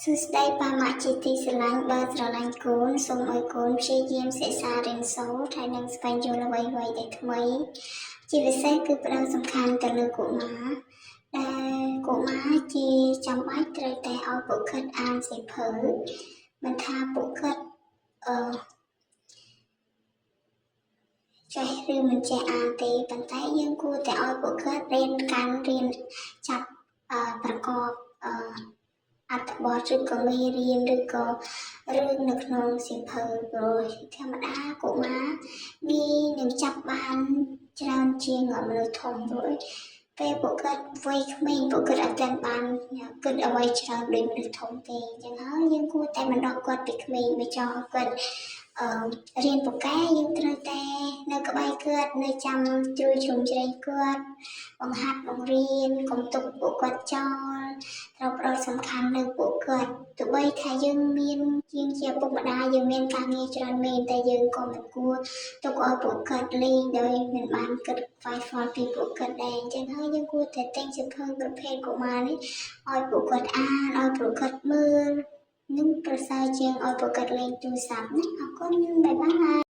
សួស្តីប៉ាម៉ាក់ជាទីស្រឡាញ់បើស្រឡាញ់កូនសូមឲ្យកូនព្យាយាមសិក្សារៀនសូត្រហើយនឹងស្វែងយល់អ្វីៗដែលថ្មីជាពិសេសគឺផ្ដោតសំខាន់ទៅលើកុមារដែលកុមារជាចាំបាច់ត្រូវតែឲ្យពួកគាត់អានសៀវភៅមិនថាពួកគាត់ចេះឬមិនចេះអានទេប៉ុន្តែយើងគួរតែឲ្យពួកគាត់រៀនចាប់ប្រកបអត្ថបទឬក៏មេរៀនឬក៏រឿងនៅក្នុងសៀវភៅព្រោះធម្មតាកុមារងាយនឹងចាប់បានច្រើនជាងមនុស្សធំព្រោះពេលពួកគាត់វ័យក្មេងពួកគាត់អត់ទាន់បានគិតអ្វីច្រើនដូចមនុស្សធំទេអញ្ចឹងហើយយើងគួរតែបណ្ដុះគាត់ពីក្មេងបើចង់ឲ្យគាត់រៀនពូកែយើងត្រូវតែនៅក្បែរគាត់នៅចាំជួយជ្រោមជ្រែងគាត់បង្ហាត់បង្រៀនកុំទុកពួកគាត់ចោលត្រូវផ្ដោតសំខាន់លើពួកគាត់ទោះបីថាយើងមានជាឪពុកម្ដាយយើងមានការងារច្រើនមែនតែយើងក៏មិនគួរទុកឲ្យពួកគាត់លេងដោយមិនបានគិតខ្វាយខ្វល់ពីពួកគាត់ដែរអញ្ចឹងហើយយើងគួរតែទិញសៀវភៅប្រភេទកុមារនេះឲ្យពួកគាត់អានឲ្យពួកគាត់មើលនឹងប្រសើរជាងឲ្យពួកគាត់លេងទូរស័ព្ទណាអរគុណបាយបាយ